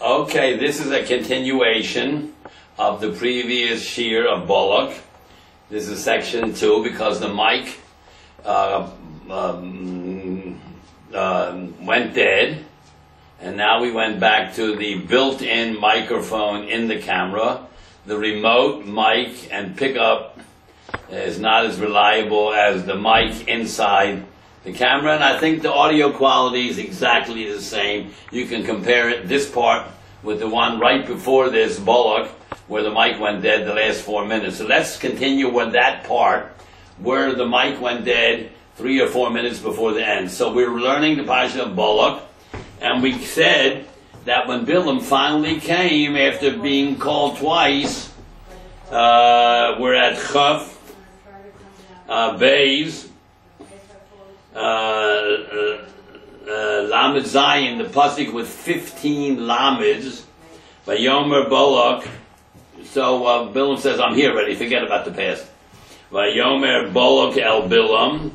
Okay, this is a continuation of the previous shear of Balak. This is section 2 because the mic went dead, and now we went back to the built-in microphone in the camera. The remote mic and pickup is not as reliable as the mic inside the camera, and I think the audio quality is exactly the same. You can compare it, this part, with the one right before this, Balak, where the mic went dead the last 4 minutes. So let's continue with that part, where the mic went dead 3 or 4 minutes before the end. So we're learning the Parshas Balak, and we said that when Bilam finally came, after being called twice, we're at Chav, Beis, Lamed Zayin, the pasuk with 15 Lameds, by Yomer Balak. So Bilam says, I'm here already, forget about the past. By Yomer Balak el Bilam,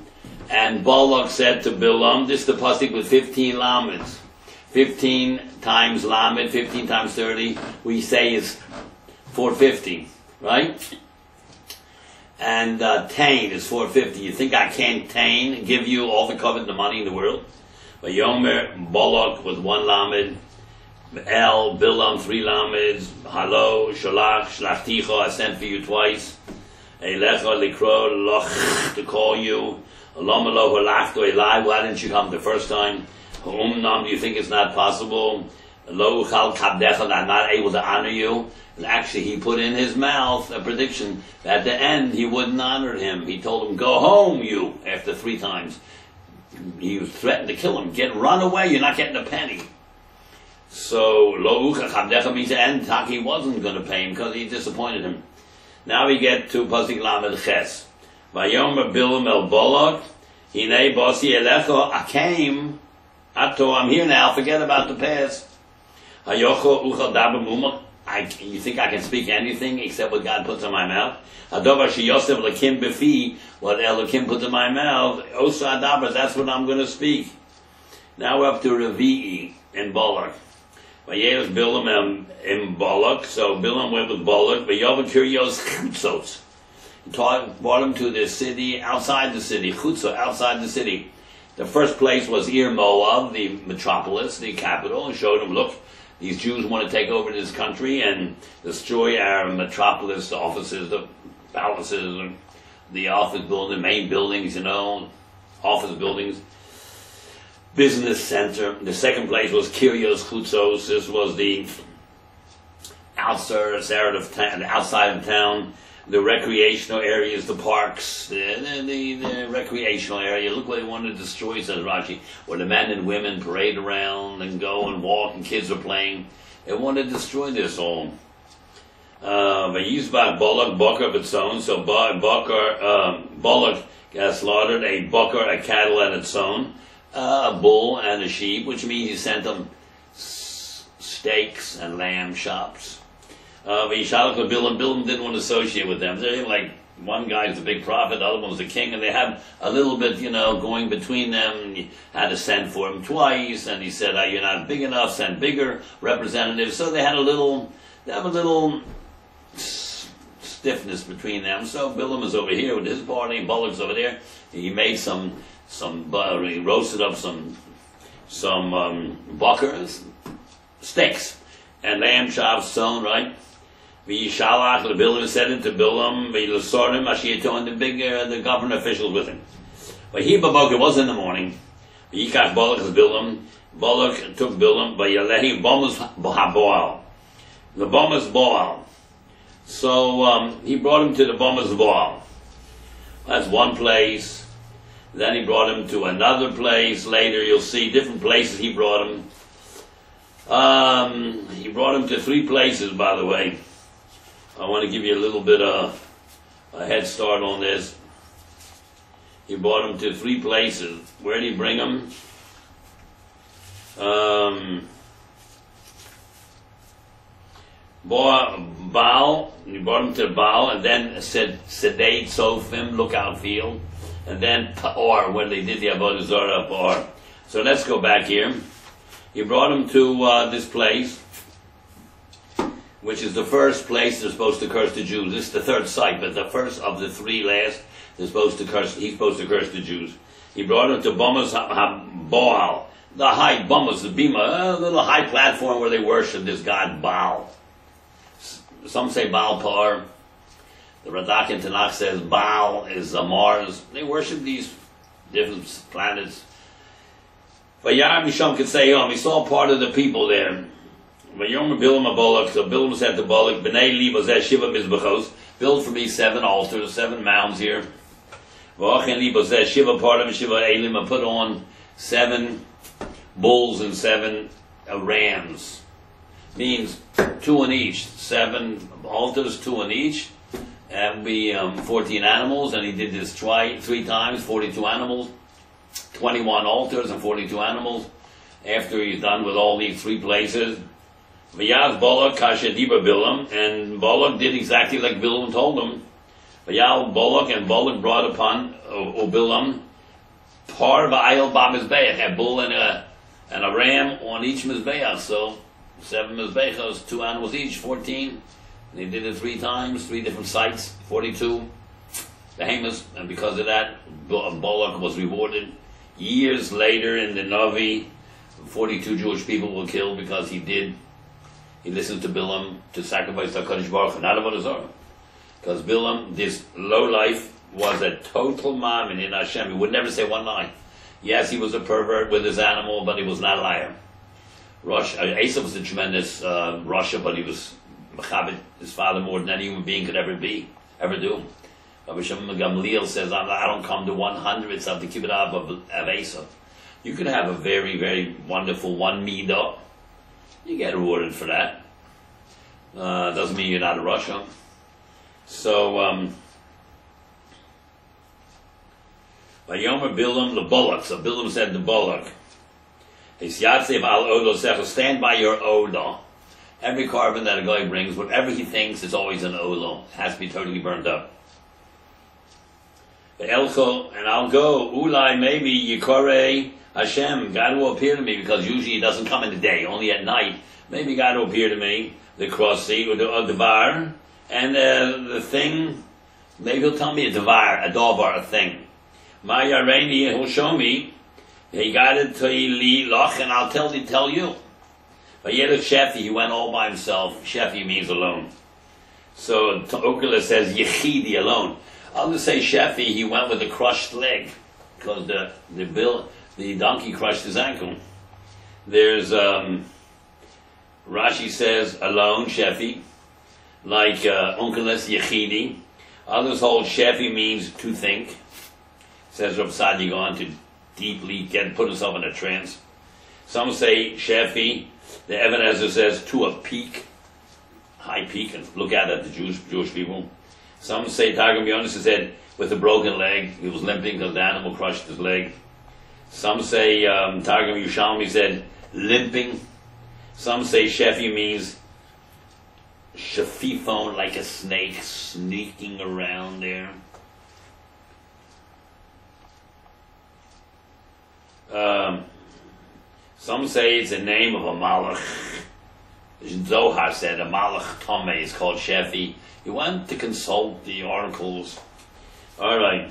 and Balak said to Bilam, this is the pasuk with 15 Lameds. 15 times Lamed, 15 times 30, we say is 450, right? And Tain is 450. You think I can't Tain, give you all the covet, the money in the world? But Yomer Balak with 1 Lamed, El Bilam 3 Lameds, Halo Shalach Shlachticha, I sent for you twice, Eilecha Likro Loch, to call you, Alomalo Halachto Elai, why didn't you come the first time? Umnam, do you think it's not possible? Lo Chal Kabdecha, I'm not able to honor you. And actually, he put in his mouth a prediction that at the end he wouldn't honor him. He told him, "Go home, you." After 3 times, he was threatened to kill him. Run away. You're not getting a penny. So Lo Kabdecha means the end. Taki wasn't going to pay him because he disappointed him. Now we get to Pasuk Lamed Ches. Vayomer Bilam el Balak, Hinei Bosi Elecho Akem. Ato, I'm here now. Forget about the past. Hayocho Uchal Dabam Umach. You think I can speak anything except what God puts in my mouth? Adover she Yosef lakim befi, what Elokim puts in my mouth. Osa adaber, that's what I'm going to speak. Now we're up to Revi'i in Balak. Vayelos Bilam in Balak. So Bilam went with Balak. Vayover Kurios Chutzos. He brought him to the city outside the city. Chutzos, outside the city. The first place was Ir Moab, the metropolis, the capital, and showed him, look, these Jews want to take over this country and destroy our metropolis, the offices, the palaces, the office building, main buildings, office buildings, business center. The second place was Kiryos Chutzos. This was the outside of town, the recreational areas, the parks, the recreational area. Look what they wanted to destroy, says Rashi, where the men and women parade around and go and walk and kids are playing. They wanted to destroy this all. Vayizbach Balak Bakar B'tzon, so Balak slaughtered a bakar, a cattle and its own, a bull and a sheep, which means he sent them steaks and lamb chops. Bilam didn't want to associate with them. They're like, one guy's the big prophet, the other one's the king, and they have a little bit, going between them. You had to send for him twice, and he said, you're not big enough, send bigger representatives. So they have a little stiffness between them. So Bilam is over here with his party, and Balak's over there. He made he roasted up some bakars, steaks, and lamb chops sewn, right? V'yishalach Bilam said it to Bilam, v'yilasorim Ashieto, and the government officials with him. But he Babok, it was in the morning. V'yikach Balak is Bilam. Balak took Bilam, v'yalehi Bomas Boal. The Bomas Boal. So he brought him to the Bomas Boal. That's one place. Then he brought him to another place. Later you'll see different places he brought him. He brought him to 3 places, by the way. I want to give you a little bit of a head start on this. He brought him to 3 places. Where did he bring him? Baal. He brought him to Baal, and then said Sedate Sofim, lookout field, and then Pa'or, when they did the Avodah Zarah Pa'or. So let's go back here. He brought him to this place. which is the first place they're supposed to curse the Jews. This is the third site, but the first of the three last, they're supposed to curse. He's supposed to curse the Jews. He brought him to Bamas Baal, the high Bamas, the Bima, a little high platform where they worship this god Baal. Some say Baal Par. The Radak in Tanakh says Baal is Mars. They worship these different planets. Vayar Misham could say, he saw part of the people there. Vayom Bilam Abolak, so Bilam said to Balak, B'nai li bozeh shiva mizbachos, build for me 7 altars, 7 mounds here. V'achin li bozeh shiva partim shiva elim, and put on 7 bulls and 7 rams. Means 2 in each, 7 altars, 2 in each. That would be 14 animals, and he did this 3 times, 42 animals, 21 altars and 42 animals. After he's done with all these 3 places, V'yaz Balak kasher diba Bilam, and Balak did exactly like Bilam told him. V'yal Balak, and Balak brought upon Bilam par v'ayil ba mizbeach, a bull and a ram on each mizbeach. So 7 mizbeachos, 2 animals each, 14. And he did it 3 times, 3 different sites, 42 behemoths, and because of that, Balak was rewarded. Years later in the Navi, 42 Jewish people were killed because he listened to Bilam to sacrifice to HaKadosh Baruch Hu, not Avodah Zarah. Because Bilam, this low life, was a total mammon in Hashem. He would never say one lie. Yes, he was a pervert with his animal, but he was not a liar. Yosef was a tremendous Rasha, but he was Mechabit, his father, more than any human being could ever do. Rabbi Gamliel says, I don't come to 100th of the kibbutz of Yosef. You could have a very, very wonderful 1 midah. You get rewarded for that. Doesn't mean you're not a Rasha. So, Vayomer Bilam the Balak. So Bilam said to Balak, stand by your Odah. Every carbon that a guy brings, whatever he thinks, is always an Olah. It has to be totally burnt up. Elcho, and I'll go. Ulai, maybe Yikore Hashem. God will appear to me, because usually he doesn't come in the day, only at night. Maybe God will appear to me. The crossi or the devar, and the thing. Maybe he'll tell me a davar, a thing. My Yareini, he'll show me. He got it to li loch, and I'll tell you. But yet Shefi, he went all by himself. Shefi means alone. So Okula says Yechidi, alone. I'll just say Shefi, he went with a crushed leg, because the donkey crushed his ankle. There's Rashi says alone, Shefi, like Onkeles Yechidi. Others hold Shefi means to think. Says Rav Sadi, on to deeply put himself in a trance. Some say Shefi. The Ebenezer says to a peak, high peak, and look out at the Jewish people. Some say Targum Yonis said with a broken leg, he was limping because the animal crushed his leg. Some say Targum Yushalmi said limping. Some say Shefi means shafifon, like a snake sneaking around there. Some say it's the name of a malach. Zohar said a malach Tomei is called Shefi. He went to consult the oracles. All right.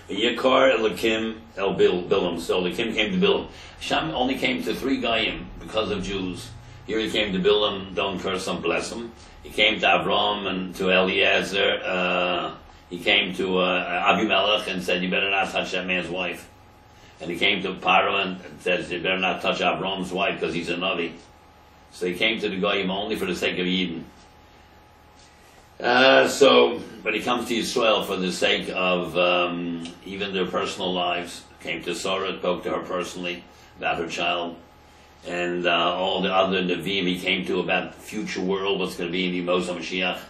Yikar Elikim El Bilam. So Elikim came to Bilam. Hashem only came to 3 Goyim because of Jews. Here he came to Bilam, don't curse him, bless him. He came to Avram and to Eliezer. He came to Abimelech and said, you better not touch that man's wife. And he came to Paro and says, you better not touch Avram's wife because he's a Navi. So he came to the Goyim only for the sake of Eden. But he comes to Yisrael for the sake of even their personal lives. Came to Sarah, spoke to her personally about her child. And all the other Nevi'im he came to about the future world, what's going to be in the Moshe Mashiach.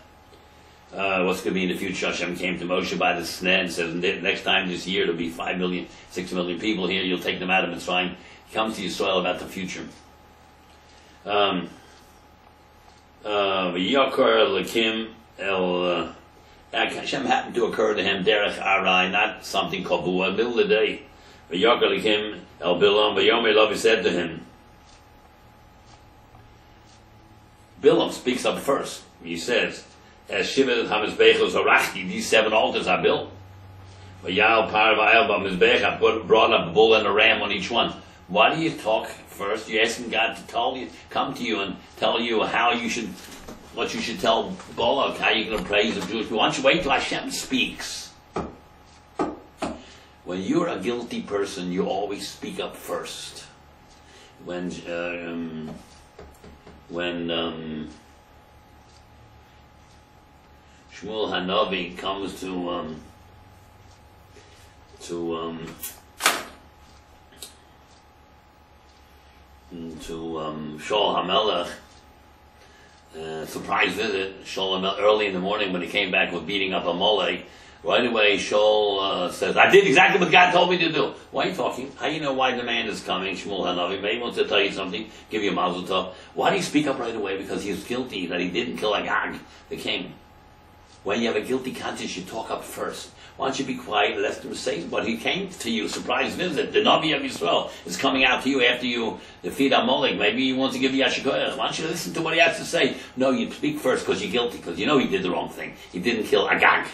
What's going to be in the future. Hashem came to Moshe by the sneh and says, next time this year there'll be 5 million, 6 million people here, you'll take them out of Mitzrayim. He comes to Yisrael about the future. V'yakar Lakim El Hashem happened to occur to him, Derech Arai, not something Kavua, middle of the day. V'yakar Lakim El Bilam, V'yomer Love, he said to him, Bilam speaks up first. He says, as Shiva HaMizbechos Arachti, these 7 altars are built. V'yal par v'ayal b'mizbech, I brought up a bull and a ram on each one. Why do you talk first? You're asking God to come to you and tell you what you should tell Balak, how you're going to praise the Jewish people. Why don't you wait till Hashem speaks? When you're a guilty person, you always speak up first. When Shmuel Hanavi comes to Shaul HaMelech, surprise visit, Shaul HaMelech, early in the morning when he came back with beating up Amalek, right away Shaul says, I did exactly what God told me to do. Why are you talking? How do you know why the man is coming? Shmuel Hanavi, maybe he wants to tell you something, give you a mazel tov. Why do you speak up right away? Because he's guilty that he didn't kill Agag, the king. When you have a guilty conscience, you talk up first. Why don't you be quiet and let him say what he came to you, surprise visit. The Navi of Yisrael is coming out to you after you defeat Amalek. Maybe he wants to give you Yashikoyach. Why don't you listen to what he has to say? No, you speak first because you're guilty, because you know he did the wrong thing. He didn't kill Agag,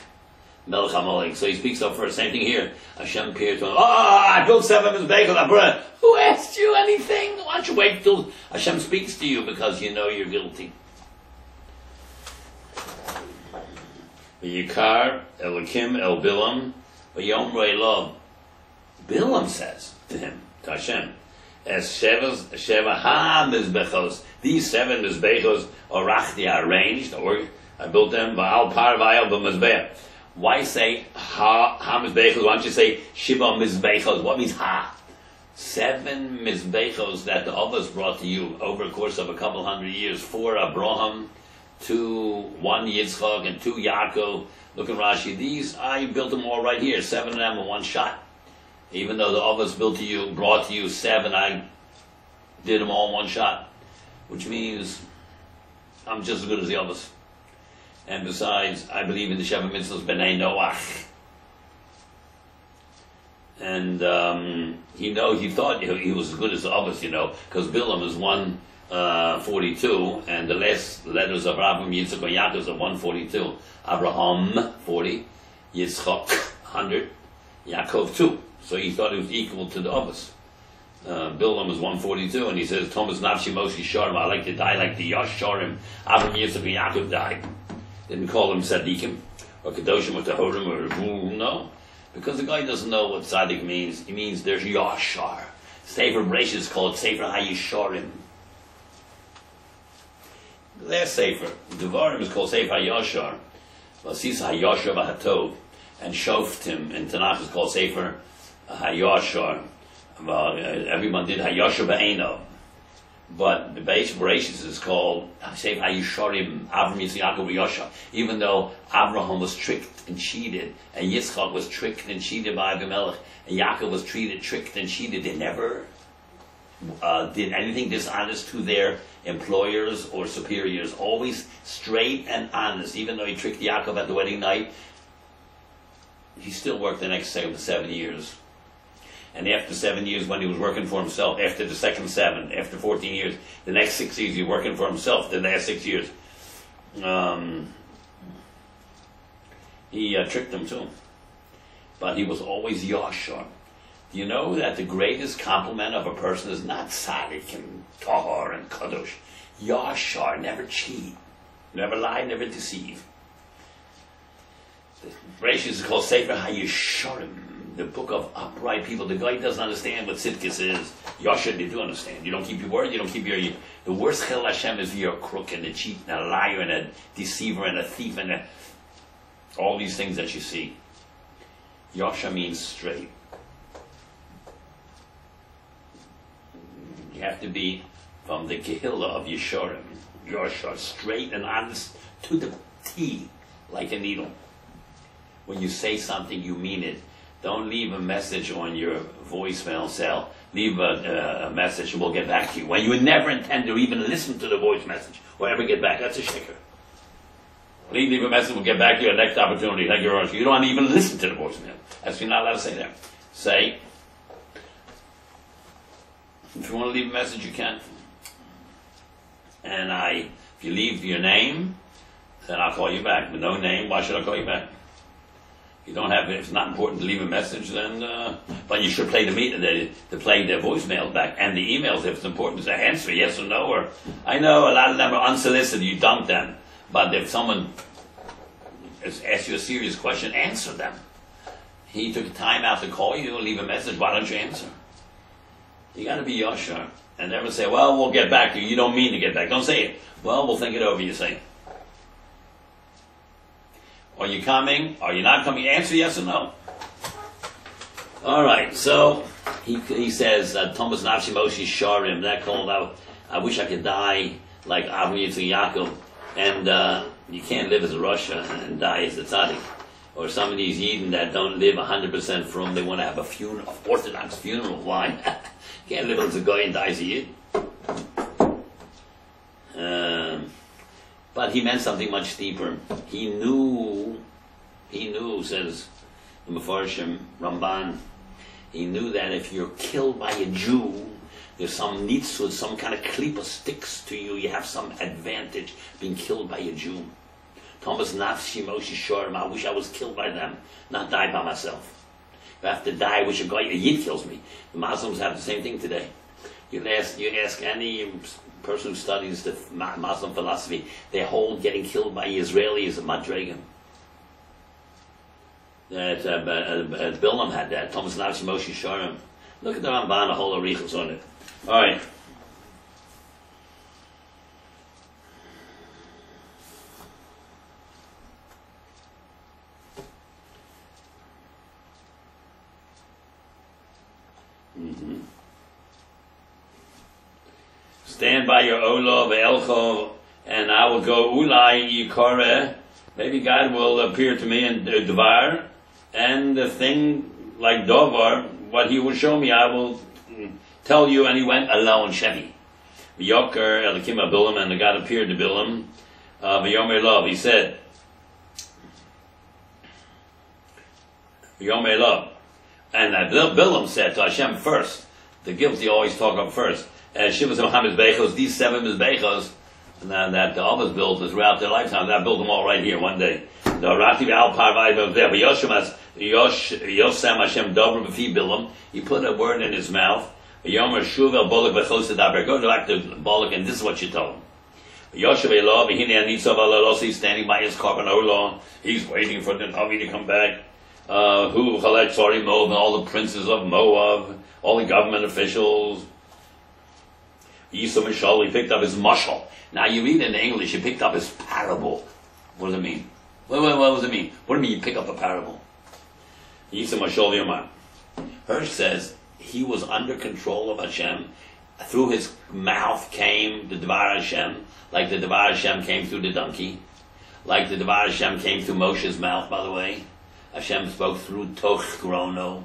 Melech Amalek. So he speaks up first. Same thing here. Hashem appeared to him. I built 7 Mizbechos. Who asked you anything? Why don't you wait till Hashem speaks to you, because you know you're guilty. Yikar Elikim El Bilam V'Yom Re'Lo. Bilam says to him, to Hashem, as Sheva Ha-Mizbechos, these 7 Mizbechos Orachti are arranged, or I built them, V'al Par V'ayal B'Mizbech. Why say Ha-Mizbechos? Why don't you say Shiva Mizbechos? What means Ha? 7 Mizbechos that the others brought to you over the course of a couple hundred years, 4 Abraham, 1 Yitzchak, and 2 Yaakov. Look at Rashi. These, I built them all right here. 7 of them in one shot. Even though the others brought to you 7, I did them all in one shot. Which means I'm just as good as the others. And besides, I believe in the Sheva Mitzvahs B'nai Noach. And he thought he was as good as the others, because Bilam is 142, and the last letters of Abraham, Yitzchak, and Yaakov are 142. Abraham 40, Yitzchak 100, Yaakov 2. So he thought it was equal to the others. Bilam is 142, and he says, Thomas Nafshi Moshe Sharm, I like to die like the Yasharim. Abraham, Yitzchak, and Yaakov died. Didn't call them Tzaddikim, or Kedoshim, or Tehorim, or no. Because the guy doesn't know what Tzaddik means. He means there's Yashar. Sefer Breishis is called Sefer HaYisharim. The last Sefer, Devarim, is called Sefer HaYashar. Vasis HaYashar V'Hatov. And Shoftim in Tanakh is called Sefer HaYashar. Everyone did HaYashar B'Einav. But the Bereshis is called Sefer HaYisharim, Avram, Yitzchak, Yaakov, Yosha. Even though Abraham was tricked and cheated, and Yitzchak was tricked and cheated by Abimelech, and Yaakov was tricked and cheated, they never did anything dishonest to their employers or superiors. Always straight and honest. Even though he tricked Yaakov at the wedding night, he still worked the next 7 years. And after 7 years, when he was working for himself, after the second 7, after 14 years, the next 6 years, he was working for himself, the last 6 years. He tricked them too. But he was always Yashar. Do you know that the greatest compliment of a person is not Tzaddik and Tahar and Kadosh? Yashar, never cheat, never lie, never deceive. The Bereshis is called Sefer HaYisharim, the book of upright people. The guy doesn't understand what Tzidkis is. Yashar, they do understand. You don't keep your word, you don't keep your... The worst Chil Hashem is you're a crook and a cheat and a liar and a deceiver and a thief and all these things that you see. Yashar means straight. You have to be from the Kehillah of Yesharim. Yashar, straight and honest to the T, like a needle. When you say something, you mean it. Don't leave a message on your voicemail cell. Leave a message and we'll get back to you. When you would never intend to even listen to the voice message or ever get back, that's a shikr. Leave a message, we'll get back to you at next opportunity. Thank you very much. You don't even listen to the voicemail. That's you're not allowed to say that. Say, if you want to leave a message, you can. And I If you leave your name, then I'll call you back. With no name, why should I call you back? You don't have, if it's not important to leave a message, then, but you should play to play their voicemail back and the emails if it's important to answer yes or no, or, I know a lot of them are unsolicited, you dump them, but if someone asks you a serious question, answer them. He took time out to call you, leave a message, why don't you answer? You gotta be yashar, and never say, well, we'll get back to you, you don't mean to get back, don't say it. Well, we'll think it over, you say. Are you coming? Are you not coming? Answer yes or no. All right. So he says, Thomas Nafshi Moshe Sharim. That called out. I wish I could die like Avraham Yitzchak Yaakov, and you can't live as a Russia and die as a tzaddik, or some of these Yidden that don't live 100% from. They want to have a funeral, Orthodox funeral. Why? Can't live as a guy and die as a Yid. But he meant something much deeper. He knew, says the Mefarshim, Ramban, he knew that if you're killed by a Jew, there's some nitzvah, some kind of klipa sticks to you, you have some advantage being killed by a Jew. Thomas Nafshi Moshe Shorim, I wish I was killed by them, not die by myself. If I have to die, I wish a Yid kills me. The Muslims have the same thing today. You ask any person who studies the Muslim philosophy, they hold getting killed by Israelis a madrega. Bilam had that. Thomas Nafshi Moshe Sharim. Look at the Ramban, a whole arichos on it. All right. Stand by your Ola ve'elcho, and I will go Ulai Yikore. Maybe God will appear to me in Dvar, and the thing like Dovar, what He will show me, I will tell you. And he went alone, Shevi. V'yoker Elikim Bilam, and the God appeared to Bilam. V'yomer Love, He said, V'yomer Love, and Bilam said to Hashem first. The guilty always talk up first. Shivas Muhammad's Bechos, these 7 Mizbechos that the others built throughout their lifetime, I built them all right here one day. The Rati Al Parvai there, but Yosem Hashem Dobro B'fi Bilam, he put a word in his mouth. Yomer Shuv El Bolak Bechos Tadaber, go back to Bolak, and this is what you told him. Yoshev Elov, Hine Anitzav Alalosi, standing by his carbon Olah, he's waiting for the Navi to come back. Who Chalek Sori Moab, and all the princes of Moab, all the government officials. Yisum Mishal, he picked up his mashal. Now you read in English, he picked up his parable. What does it mean? What does it mean? What do you mean you pick up a parable? Yisum Mishal Yomar. Hirsch says he was under control of Hashem. Through his mouth came the Dvar Hashem, like the Dvar Hashem came through the donkey, like the Dvar Hashem came through Moshe's mouth, by the way. Hashem spoke through Toch Grono,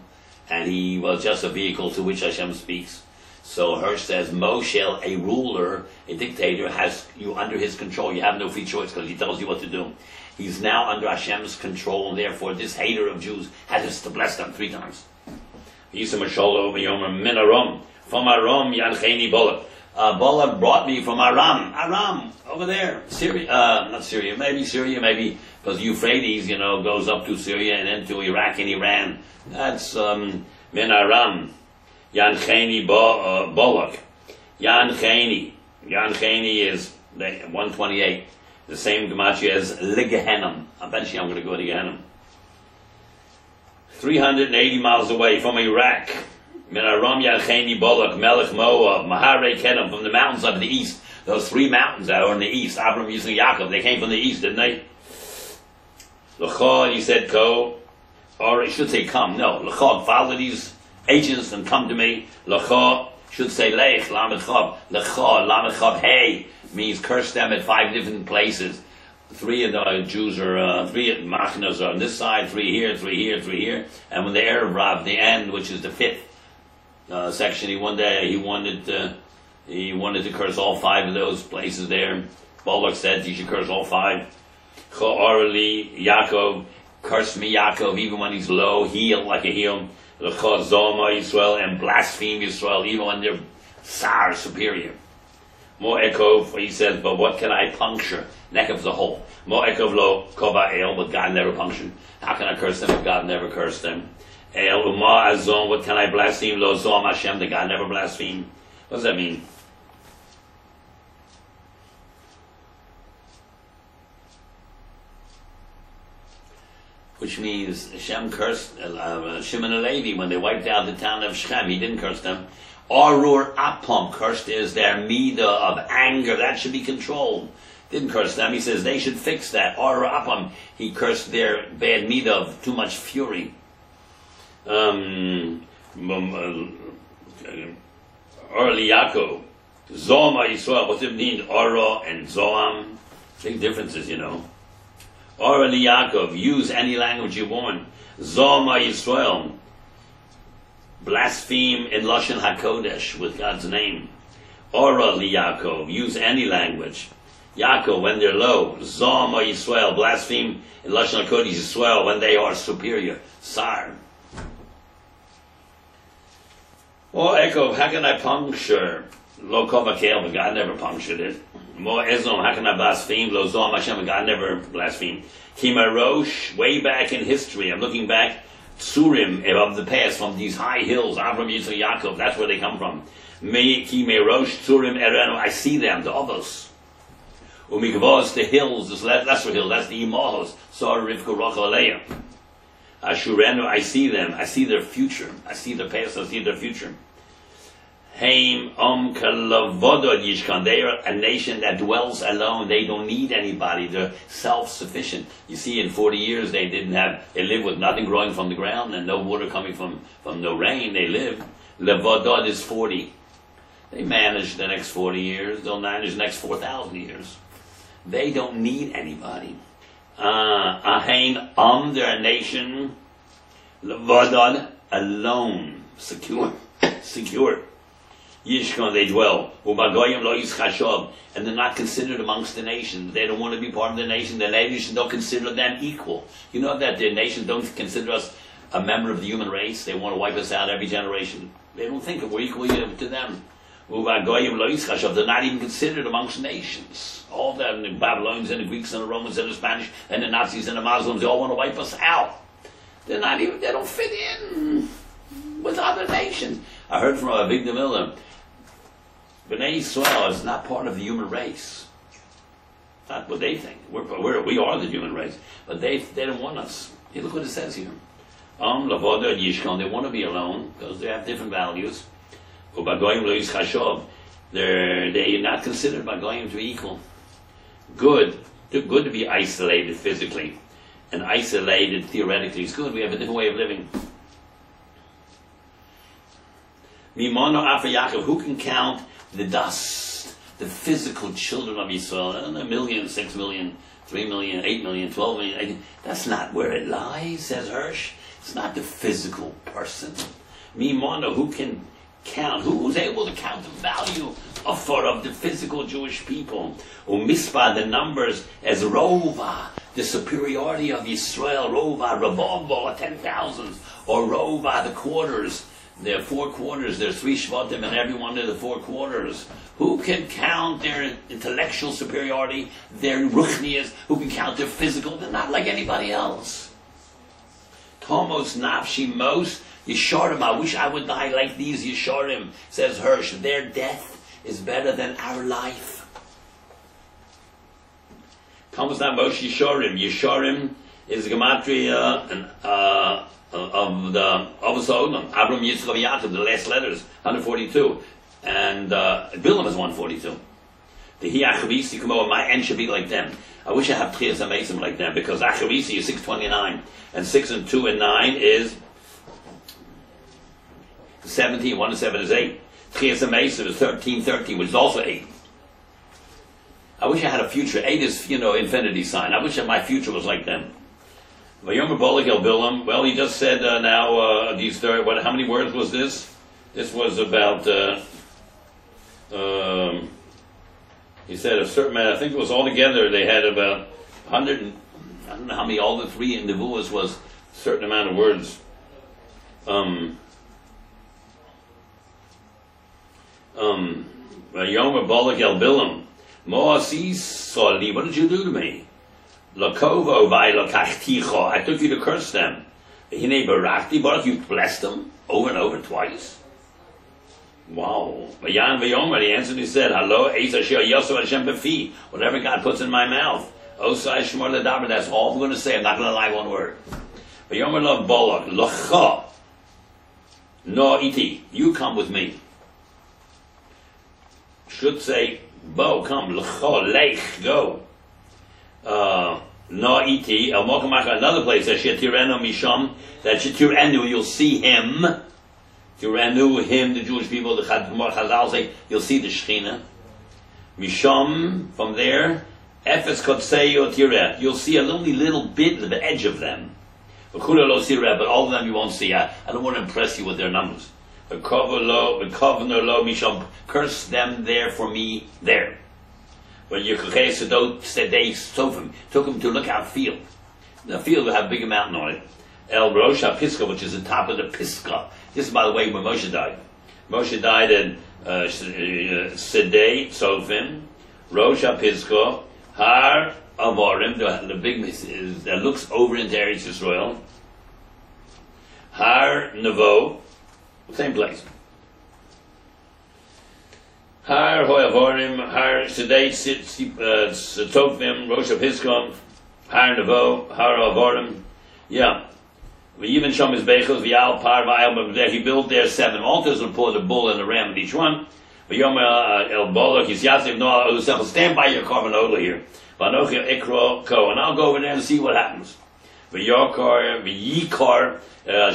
and he was just a vehicle to which Hashem speaks. So Hirsch says, Moshe, a ruler, a dictator, has you under his control. You have no free choice because he tells you what to do. He's now under Hashem's control, and therefore this hater of Jews has to bless them 3 times. From Aram, Yancheni Bolak. Bolak brought me from Aram, over there. Syria, not Syria, maybe, because Euphrates, goes up to Syria and then to Iraq and Iran. That's Min Aram. Yancheni Bolak. Yancheni is 128. The same gematria as Ligehenim. Eventually I'm going to go to Gehenim. 380 miles away from Iraq. Min Aram Yancheni Bolak, Melech Moab, Mahare Kedem, from the mountains of the east. Those 3 mountains that are in the east. Abraham, Yitzchak, Yaakov, they came from the east, didn't they? L'cha, he said, go. Or it should say come. No, L'cha, follow these agents and come to me. L'cha should say lech, lamed chav. L'cha, lamed chav, hey, means curse them at 5 different places. 3 of the Jews are, 3 machnas are on this side, 3 here, 3 here, 3 here. And when the Erev Rav, the end, which is the 5th section, he wanted to curse all 5 of those places there. Balak said he should curse all 5. Cha'arli, Yaakov, curse me Yaakov, even when he's low, heel like a heel. L'chazoma Yisrael, and blaspheme Yisrael, even when they're superior. Mo ekov, he says, but what can I puncture? Nekev is a hole. Mo ekov lo kova el, but God never punctured. How can I curse them if God never cursed them? El uma azon, what can I blaspheme? Lo zom Hashem, that God never blasphemed. What does that mean? Which means Hashem cursed Shimon and Levi when they wiped out the town of Shechem. He didn't curse them. Arur apam, cursed is their midah of anger. That should be controlled. Didn't curse them. He says they should fix that. Arur apam, he cursed their bad midah of too much fury. Or liyako, Zoam Yisrael. What's it mean? Ara and Zoam. Big differences, you know. Ora Yaakov, use any language you want. Zoma Yisrael, blaspheme in Lashon HaKodesh with God's name. Ora Yaakov, use any language. Yaakov, when they're low. Zoma Yisrael, blaspheme in Lashon HaKodesh Yisrael when they are superior. Sar. Or Ekov, how can I puncture? Lo Kovakel, but God never punctured it. More Ezom, how can I blaspheme? Lo Zom Hashem, God never blasphemed. Kima Rosh, way back in history, I'm looking back, Tsurim of the past, from these high hills, Avram, Yitzchak, Yaakov, that's where they come from. Kime Rosh, Tsurim, Erenu, I see them, the Ovos. Umigvos, the hills, the lesser hill, that's the Imahos, Sar, Rivka, Rachel, Leah. Ashurenu, I see them, I see their future, I see their past, I see their future. Haim Kalavodo Yishkan. They are a nation that dwells alone. They don't need anybody. They're self-sufficient. You see, in 40 years they lived with nothing growing from the ground and no water coming from no rain. They lived. Levodod is 40. They manage the next 40 years. They'll manage the next 4,000 years. They don't need anybody. Ahain they're a nation. Levodod, alone. Secure. Yishkon, they dwell. And they're not considered amongst the nations. They don't want to be part of the nation. The nations don't consider them equal. You know that the nations don't consider us a member of the human race. They want to wipe us out every generation. They don't think we're equal to them. They're not even considered amongst nations. All them, the Babylonians and the Greeks and the Romans and the Spanish and the Nazis and the Muslims, they all want to wipe us out. They don't fit in with other nations. I heard from a big Miller, B'nai Yisrael is not part of the human race. Not what they think. We are the human race, but they don't want us. Hey, look what it says here. Lavoda Yishkon, they want to be alone because they have different values. They're not considered by Goyim to be equal. Good to be isolated physically, and isolated theoretically is good. We have a different way of living. Mimono Afa Yaakov, who can count the dust, the physical children of Yisrael? A million, 6 million, 3 million, 8 million, 12 million. That's not where it lies, says Hirsch. It's not the physical person. Mimono, who can count? Who's able to count the value of the physical Jewish people? Umispa, the numbers, as Rova, the superiority of Yisrael. Rova, Ravovo, 10,000s. Or Rova, the quarters. There are 4 quarters. There are 3 Shvatim in every one of the 4 quarters. Who can count their intellectual superiority, their ruchnias? Who can count their physical? They're not like anybody else. Tomos nafshi most Yesharim. I wish I would die like these Yesharim, says Hirsch. Their death is better than our life. Tomos nafshi Yesharim. Yesharim is gematria and of the Avos Avram, Yitzchak, Yaakov, the last letters, 142, and Bilam is 142. The Achavisi Kamo, my end should be like them. I wish I have Tchias HaMesim like them, because Achavisi is 629, and 6 and 2 and 9 is 17. 1 and 7 is 8. Tchias HaMesim is 13, which is also 8. I wish I had a future. 8 is, infinity sign. I wish that my future was like them. Vayomer Balak el Bilam. Well, he just said now these third. How many words was this? This was about. He said a certain amount. I think it was altogether they had about 100. I don't know how many. All the 3 in Nevuos was a certain amount of words. Yomer Balak El Bilam. Mo'asi Soli, what did you do to me? Lakovo vai lakachticho. I took you to curse them. Hine barakti, Barak, you blessed them over and over twice. Wow. Vayan Vayomer, he answered, he said, Hello, Esa Shir Yosef Hashem Befi. Whatever God puts in my mouth. Osai Shmor Ledabra, that's all I'm going to say. I'm not going to lie one word. Vayomer Love Balak, Lacha. No iti, you come with me. Should say, Bo, come, Lacha, Lech, go. No iti, El Mokamach, another place, that Shetirenu Misham, that Shetirenu, you'll see him. Tirenu, him, the Jewish people, the Chazal say, you'll see the Shechina. Misham, from there, Efes Kotseyo Tireh, you'll see a little bit of the edge of them. But all of them you won't see. I don't want to impress you with their numbers. Misham, curse them there for me there. When you took him to look out field. The field will have a big mountain on it. El Rosh HaPisgah, which is the top of the Pisgah. This is, by the way, when Moshe died. Moshe died in Sedei Tzofim, Rosh HaPisgah, Har Avarim, the big is that looks over into Eretz Yisrael. Har Nevo, same place. Har Hoyavorim, Har Sedei Tzofim, Rosh HaPisgah, Har Nevo, Har Avarim. Yeah. Even Shom is Bechos, Vial, Par, Vial, he built there 7 altars and poured the bull and the ram in each one. Yom El Bolak, he's Yasif Noah, stand by your carbon ola here. Vanochi Ikro Ko, and I'll go over there and see what happens. V'yokar,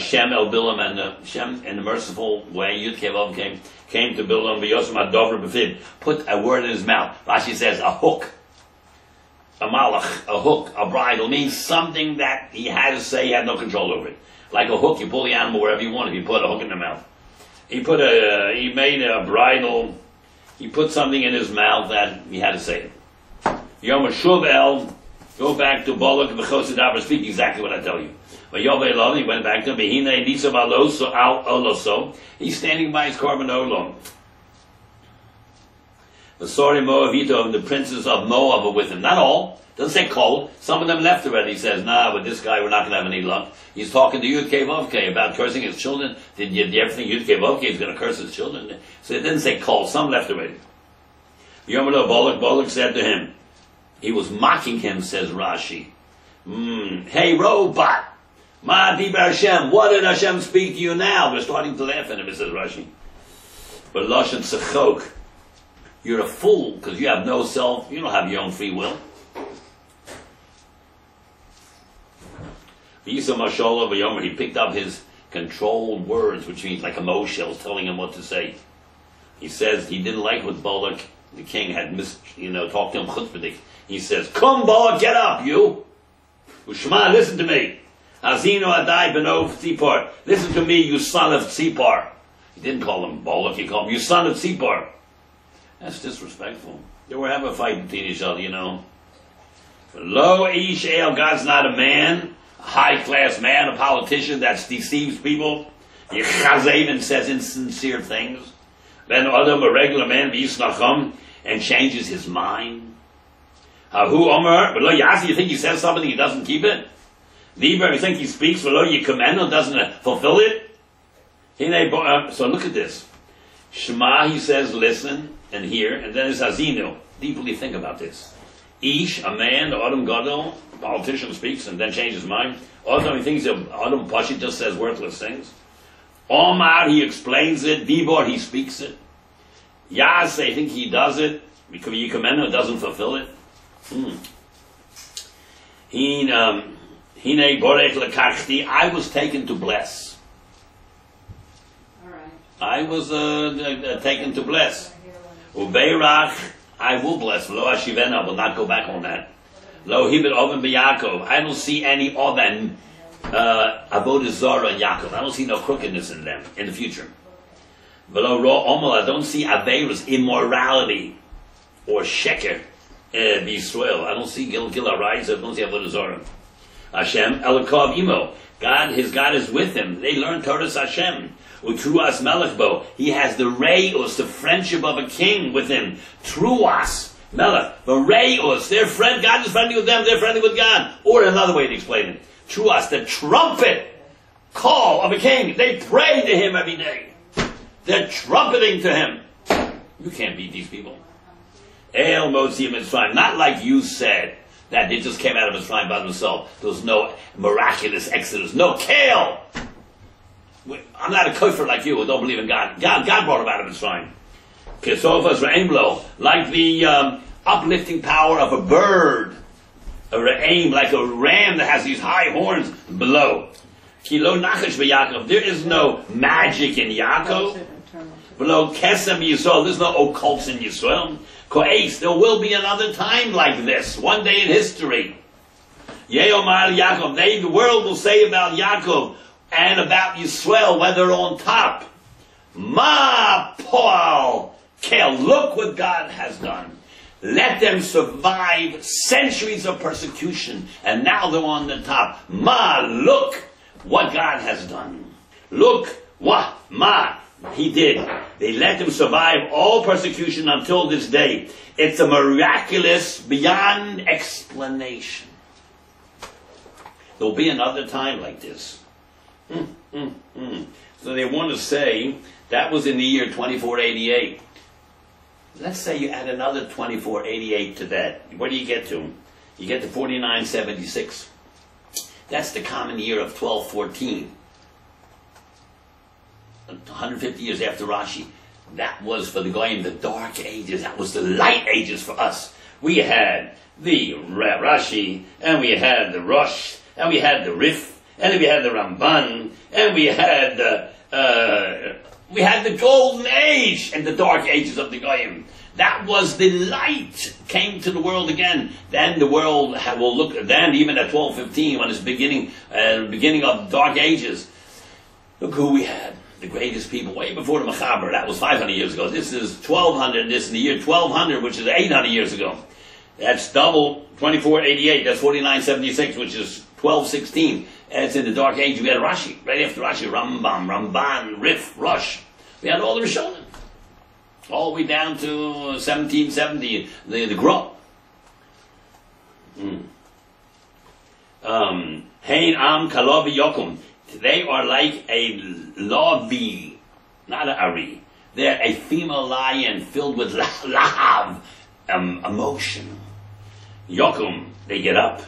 Shem El Bilam, and Shem in the merciful way, Yud Kevav came to Bilam, V'yosem Adover B'fid, put a word in his mouth. Rashi says, a hook. A malach, a hook, a bridle, means something that he had to say, he had no control over it. Like a hook, you pull the animal wherever you want if you put a hook in the mouth. He made a bridle, he put something in his mouth that he had to say it. Yom Shuv El, go back to Balak, V'chosidabra, speak exactly what I tell you. But Yovei Lov, he went back to him, Behine Nisav Aloso Al Oloso, he's standing by his carbon olam. The sorry Moabito and the princes of Moab are with him. Not all. Doesn't say cold. Some of them left already. He says, nah, with this guy we're not going to have any luck. He's talking to Yud Kevavke about cursing his children. Did you ever think Yud Kevavke is going to curse his children? So it didn't say cold. Some left already. Yomelo Balak said to him, he was mocking him, says Rashi. Hey, robot. Ma Dibar Hashem. What did Hashem speak to you now? They're starting to laugh at him, says Rashi. But Lashon Sechok. You're a fool because you have no self. You don't have your own free will. He picked up his controlled words, which means like a Moshe telling him what to say. He says he didn't like what Balak, the king, had talked to him chutzpahdik. He says, "Come, Balak, get up, you. Ushma, listen to me. Azino Adai Benov Tzipar. Listen to me, you son of Tzipar." He didn't call him Balak. He called him, "You son of Tzipar." That's disrespectful. They were having a fight between each other, Lo ish el, God's not a man, a high-class man, a politician that deceives people. Yechazein and says insincere things. Then Adam, a regular man, v'yisnacham, and changes his mind. Hahu Omer, but lo yasi, you think he says something, he doesn't keep it? Liber, you think he speaks, but lo yikameno, doesn't fulfill it? So look at this. Shema, he says, listen and hear, and then it's Azino. Deeply think about this. Ish, a man, the Adam Gadol, a politician speaks and then changes his mind. Adam, he thinks Adam Pashi just says worthless things. Omar, he explains it. Dibor, he speaks it. Yas, I think he does it. Because Yikameno doesn't fulfill it. Hine borech lekachti, I was taken to bless. I was taken to bless. Ubeirach, I will bless. Lo Ashivena, I will not go back on that. Lo Hibit Oven B'Yakov, I don't see any other Avodah Zarah and Yaakov. I don't see no crookedness in them in the future. V'lo Ro Omel, I don't see Aveirus, immorality or Sheker B'Yisrael. I don't see Gil Arayz, I don't see Avodah Zarah. Hashem Elokov Imo. His God is with him. They learn Torah Hashem. Utruas Melechbo. He has the Reus, the friendship of a king with him. Truas Melech. The Reus. Their friend, God is friendly with them, they're friendly with God. Or another way to explain it. Truas, the trumpet call of a king. They pray to him every day. They're trumpeting to him. You can't beat these people. El Motzi Mitzrayim. Not like you said, that they just came out of Mitzrayim by themselves. There was no miraculous exodus. No kale. I'm not a kofar like you who don't believe in God. God brought them out of Mitzrayim. Kesofas Re'imlo. Like the uplifting power of a bird. A re'im, like a ram that has these high horns below. Kilo Nachash Yaakov. There is no magic in Yaakov. Below Kesem Yisrael. There's no occults in Yisrael. Ko'es, there will be another time like this, one day in history. Yeomar Yaakov, the world will say about Yaakov and about Yisrael, when they're on top. Ma Poal Kel, look what God has done. Let them survive centuries of persecution, and now they're on the top. Ma, look what God has done. Look what He did. They let them survive all persecution until this day. It's a miraculous beyond explanation. There'll be another time like this. So they want to say that was in the year 2488. Let's say you add another 2488 to that. What do you get to? You get to 4976. That's the common year of 1214. 150 years after Rashi. That was for the Goyim, the dark ages. That was the light ages for us. We had the Rashi, and we had the Rosh, and we had the Rif, and then we had the Ramban, and we had the golden age and the dark ages of the Goyim. That was the light came to the world again. Then the world will look. Then even at 1215, when it's beginning of dark ages, look who we had. The greatest people, way before the Machaber. That was 500 years ago. This is 1200. This is the year 1200, which is 800 years ago. That's double 2488. That's 4976, which is 1216. And it's in the dark age. We had Rashi. Right after Rashi, Ramban, Rif, Rosh. We had all the Rishonim. All the way down to 1770, the Gra. Hein Am Kalavi Yokum. They are like a lavi, not an ari. They're a female lion filled with lahav, emotion. Yokum, they get up.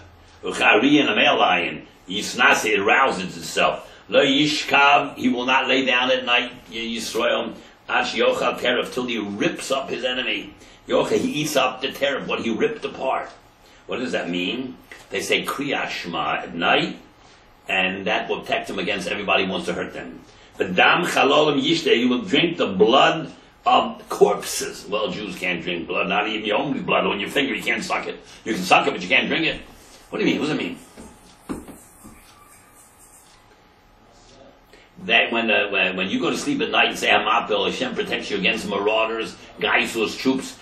Uchari, and a male lion. Yisnase, it rouses itself. Lo yishkav, he will not lay down at night. Yisrael, ash yochav teref, till he rips up his enemy. Yocha, he eats up the teref, what he ripped apart. What does that mean? They say Kriyat Shema at night, and that will protect them against everybody who wants to hurt them. But dam chalolim yishte, you will drink the blood of corpses. Well, Jews can't drink blood, not even your own blood on your finger. You can't suck it. You can suck it, but you can't drink it. What do you mean? What does it mean? That when you go to sleep at night and say Hamapil, Hashem protects you against marauders, guys who are troops,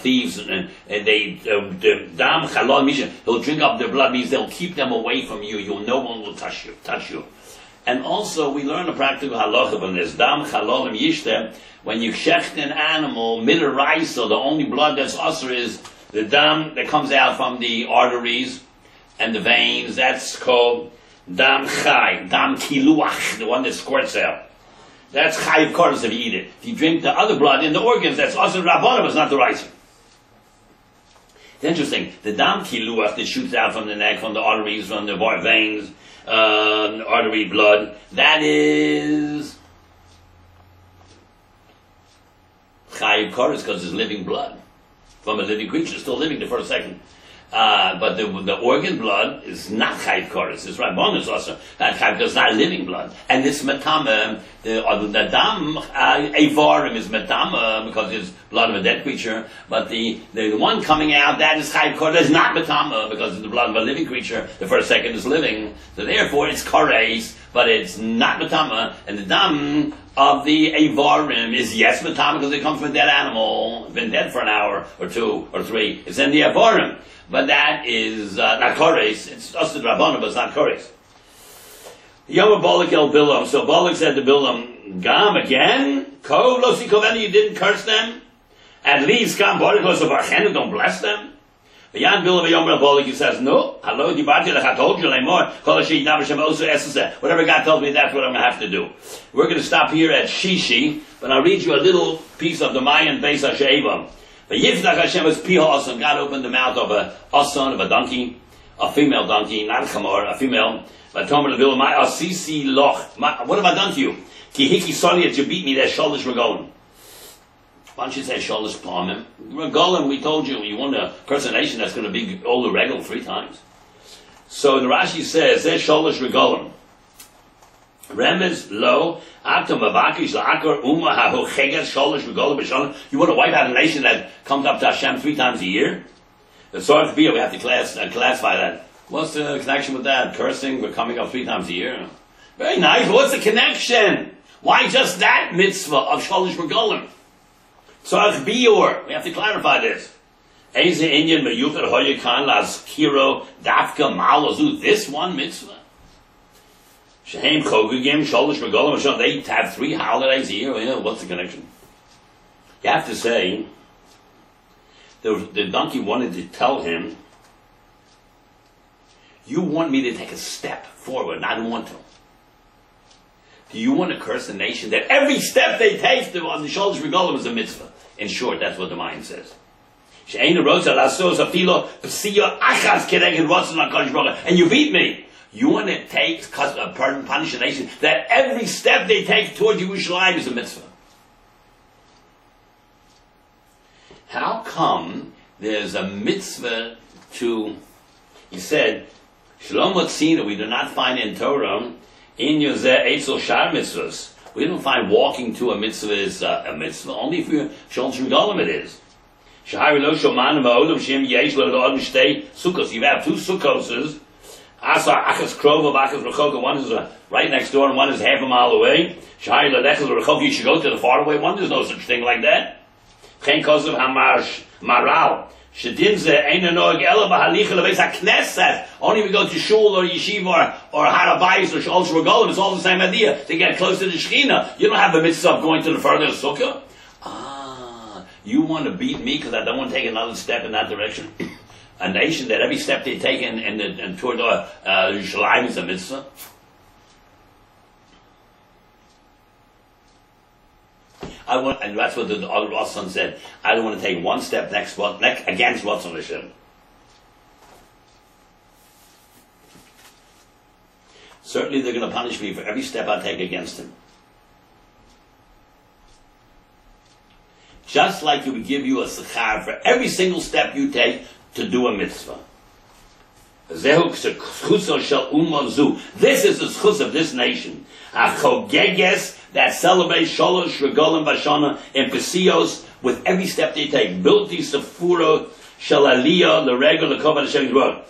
thieves, and they dam chalol misha. He'll drink up their blood, means they'll keep them away from you. No one will touch you. And also, we learn a practical halacha from this. Dam chalolim yishtem. When you shecht an animal, midaraisa, the only blood that's usher is the dam that comes out from the arteries and the veins. That's called dam chai, dam kiluach, the one that squirts out. That's chayiv koros if you eat it. If you drink the other blood in the organs, that's usher rabbanim, it's not the rice. It's interesting. The dam kiluach that shoots out from the neck, from the arteries, from the veins, artery blood, that is chayiv koros because it's living blood from a living creature, still living for a second. But the organ blood is not chayiv koros. It's rabbanon also. That chayiv is not living blood, and this metama, the dam avarim is metama because it's blood of a dead creature. But the one coming out, that is chayiv koros, is not metama because it's the blood of a living creature. The first second is living, so therefore it's koros, but it's not metama. And the dam of the Avarim is yes matam because it comes from a dead animal, been dead for an hour or 2 or 3. It's in the Avarim, but that is not kores. It's just the Rabbanan, but it's not kores. Yom Balak el Bilam. So Balak said to Bilam, Gam again? Kov lo sikoveni, you didn't curse them? At least Gam Balak lo savarchenu, don't bless them? Yan Bilam Yom Balak, he says, no. Hello, dibati lech, I told you anymore. Whatever God told me, that's what I'm going to have to do. We're going to stop here at Shishi, but I'll read you a little piece of the Mayan Beis HaShe'evam. V'yifnach Hashem es piha asan. God opened the mouth of a asan, of a donkey, a female donkey, not a chamor, a female. But Tomer Levil, my asisi loch. What have I done to you? Ki hiki soni that you beat me. There's sholish regolim. Why don't you say sholish palmim? Regolim, we told you, you want a personation that's going to be all the regal 3 times. So the Rashi says, there's sholish regolim. Remez lo atam avakish la'akar umma ha'hocheget sholish regolim b'shalom. You want to wipe out a nation that comes up to Hashem 3 times a year? The Torah of Bia, we have to classify that. What's the connection with that? Cursing, we're coming up 3 times a year. Very nice. What's the connection? Why just that mitzvah of sholish regolim? Tzarech biur. We have to clarify this. Eze inyan meyuchad hoyakan lazkiro dafka malazu. This one mitzvah. Shehem chogugim sholish regolim. They have 3 holidays a year. Yeah, what's the connection? You have to say, the donkey wanted to tell him, you want me to take a step forward, and I don't want to. Do you want to curse a nation that every step they take on the shoulders of regolim is a mitzvah? In short, that's what the mind says. And you beat me. You want to take punish a nation that every step they take toward Yerushalayim is a mitzvah. How come there's a mitzvah to, he said, Shalom Matzina, we do not find in Torah, in Yozeh Eitzel Shar mitzvahs. We don't find walking to a mitzvah is a mitzvah. Only if you're Shol Shrigalim it is. Shahari lo shoman ma'olam shem yesh lo lo shtei sukkos. You have 2 sukkoses. Asa achas krova achas rechoka. One is right next door and one is half a mile away. Shahari lo lechas rechoka. You should go to the far away one. There's no such thing like that. Chen kosev hamarsh maral. Only if we go to shul or yeshiva or harabayis or shol shregolim, it's all the same idea. To get closer to Shekhinah, you don't have a mitzvah of going to the further sukkah. You want to beat me because I don't want to take another step in that direction. A nation that every step they take in toward Yerushalayim is a mitzvah. And that's what the other son said. I don't want to take one step against what's on Hashem. Certainly they're going to punish me for every step I take against him. Just like he would give you a sechar for every single step you take to do a mitzvah. This is the schus of this nation. That celebrates Sholosh Regolim Bashana and Pesios with every step they take. Bilti Sefuro Shalaliyah the regular Kovat Hashem's word.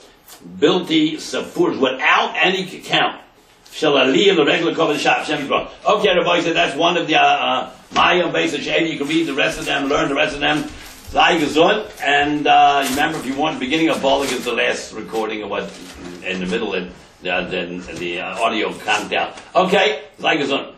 Bilti Sefur without any count. Shalaliyah the regular Kovat Hashem's word. Okay, Rabbi said that's one of the Maya Beis HaShe'evam. You can read the rest of them, learn the rest of them. And remember, if you want, the beginning of Balak is the last recording of what in the middle, the audio counts down. Okay, Zaygazun.